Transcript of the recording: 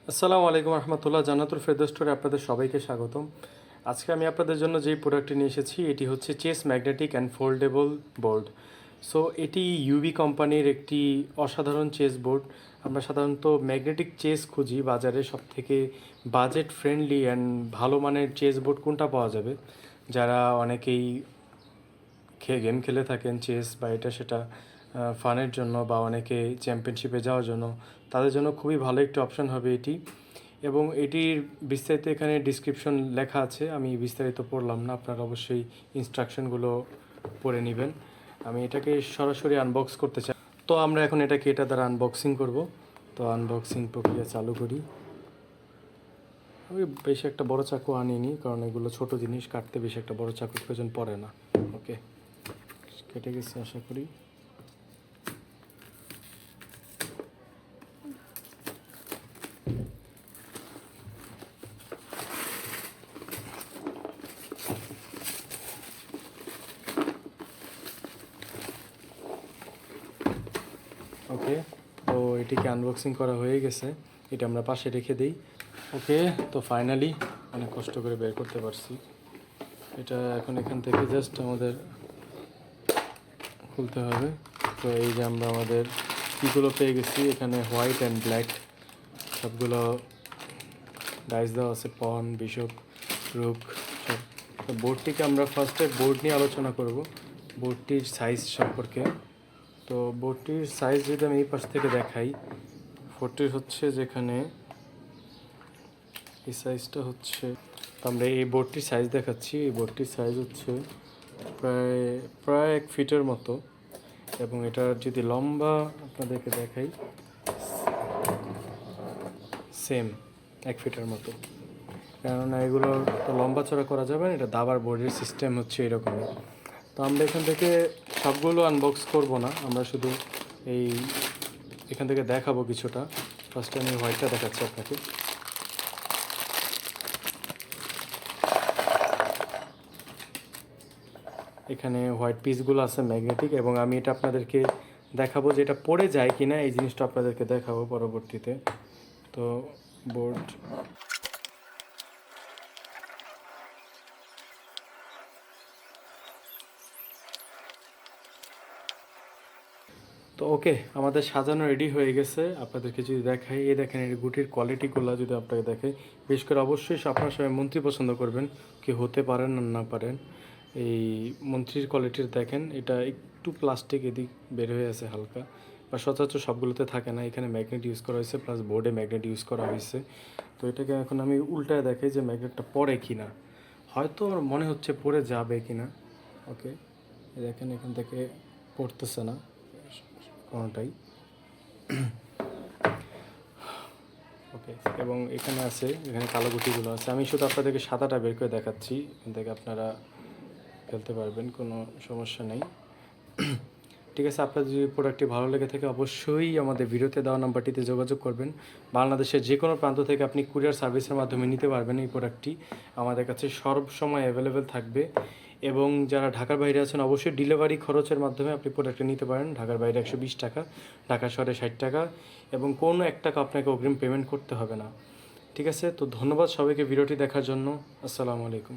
আসসালামু আলাইকুম রহমতুল্লাহ। জান্নাতুল ফেরদৌস স্টোরে আপনাদের সবাইকে স্বাগতম। আজকে আমি আপনাদের জন্য যেই প্রোডাক্টটি নিয়ে এসেছি এটি হচ্ছে chess magnetic and foldable board. So এটি ইউবি কোম্পানির একটি অসাধারণ চেস বোর্ড। আমরা সাধারণত ম্যাগনেটিক চেস খুঁজি বাজারে, সবথেকে বাজেট ফ্রেন্ডলি অ্যান্ড ভালো মানের চেস বোর্ড কোনটা পাওয়া যাবে। যারা অনেকেই গেম খেলে থাকেন চেস বা এটা সেটা ফানের জন্য, বা অনেকে চ্যাম্পিয়নশিপে যাওয়ার জন্য, তাদের জন্য খুবই ভালো একটি অপশন হবে এটি। এবং এটির বিস্তারিত এখানে ডিসক্রিপশন লেখা আছে, আমি বিস্তারিত পড়লাম না, আপনারা অবশ্যই ইনস্ট্রাকশনগুলো পড়ে নেবেন। আমি এটাকে সরাসরি আনবক্স করতে চাই, তো আমরা এখন এটা দ্বারা আনবক্সিং করব। তো আনবক্সিং প্রক্রিয়া চালু করি। আমি বেশি একটা বড় চাকু আনিনি, কারণ এগুলো ছোট জিনিস, কাটতে বেশি একটা বড় চাকুর প্রয়োজন পড়ে না। ওকে, কেটে গেছে আশা করি। ওকে, তো এটিকে আনবক্সিং করা হয়ে গেছে, এটা আমরা পাশে রেখে দিই। ওকে, তো ফাইনালি অনেক কষ্ট করে বের করতে পারছি এটা। এখন এখান থেকে জাস্ট আমাদের খুলতে হবে। তো এই যে আমরা আমাদের কীগুলো পেয়ে গেছি, এখানে হোয়াইট অ্যান্ড ব্ল্যাক সবগুলো ডাইস দেওয়া আছে, পন, বিশপ, রুক সব। তো বোর্ডটিকে আমরা ফার্স্টে বোর্ড নিয়ে আলোচনা করব, বোর্ডটির সাইজ সম্পর্কে। তো বোর্ডটির সাইজ যদি আমি এই পাশ থেকে দেখাই, বোর্ডটির হচ্ছে যেখানে এই সাইজটা হচ্ছে, তো আমরা এই বোর্ডটির সাইজ দেখাচ্ছি। এই বোর্ডটির সাইজ হচ্ছে প্রায় প্রায় 1 ফিটের মতো, এবং এটার যদি লম্বা আপনাদেরকে দেখাই, সেম 1 ফিটের মতো। কেননা এগুলো তো লম্বা চড়া করা যাবে না, এটা দাবার বোর্ডের সিস্টেম হচ্ছে এরকমই। তো আমরা এখান থেকে সবগুলো আনবক্স করব না, আমরা শুধু এই এখান থেকে দেখাবো কিছুটা। ফার্স্টে আমি হোয়াইটটা দেখাচ্ছি আপনাকে। এখানে হোয়াইট পিসগুলো আছে ম্যাগনেটিক, এবং আমি এটা আপনাদেরকে দেখাবো যে এটা পড়ে যায় কিনা, এই জিনিসটা আপনাদেরকে দেখাবো পরবর্তীতে। তো বোর্ড, তো ওকে, আমাদের সাজানো রেডি হয়ে গেছে। আপনাদেরকে যদি দেখাই, এই দেখেন এই গুটির কোয়ালিটিগুলো যদি আপনাকে দেখাই, বিশেষ করে অবশ্যই আপনার সবাই মন্ত্রী পছন্দ করবেন, কি হতে পারেন আর না পারেন। এই মন্ত্রীর কোয়ালিটির দেখেন, এটা একটু প্লাস্টিক এদিক বের হয়ে আছে হালকা, বা সচরাচর সবগুলোতে থাকে না। এখানে ম্যাগনেট ইউজ করা হয়েছে, প্লাস বোর্ডে ম্যাগনেট ইউজ করা হয়েছে। তো এটাকে এখন আমি উল্টায় দেখাই যে ম্যাগনেটটা পড়ে কি না। হয়তো আমার মনে হচ্ছে পড়ে যাবে কি না। ওকে, দেখেন এখান থেকে পড়তেছে না কোনোটাই। ওকে, এবং এখানে আছে, এখানে কালো গুটিগুলো আছে। আমি শুধু আপনাদেরকে সাদাটা বের করে দেখাচ্ছি, এখান থেকে আপনারা খেলতে পারবেন, কোনো সমস্যা নেই। ঠিক আছে, আপনার যদি প্রোডাক্টটি ভালো লেগে থাকে অবশ্যই আমাদের ভিডিওতে দেওয়া নাম্বারটিতে যোগাযোগ করবেন। বাংলাদেশের যে কোনো প্রান্ত থেকে আপনি কুরিয়ার সার্ভিসের মাধ্যমে নিতে পারবেন এই প্রোডাক্টটি, আমাদের কাছে সব সময় অ্যাভেলেবেল থাকবে। এবং যারা ঢাকার বাইরে আছেন অবশ্যই ডেলিভারি খরচের মাধ্যমে আপনি প্রোডাক্টটা নিতে পারেন। ঢাকার বাইরে 120 টাকা, ঢাকা শহরে 60 টাকা, এবং কোনো 1 টাকা আপনাকে অগ্রিম পেমেন্ট করতে হবে না। ঠিক আছে, তো ধন্যবাদ সবাইকে ভিডিওটি দেখার জন্য। আসসালামু আলাইকুম।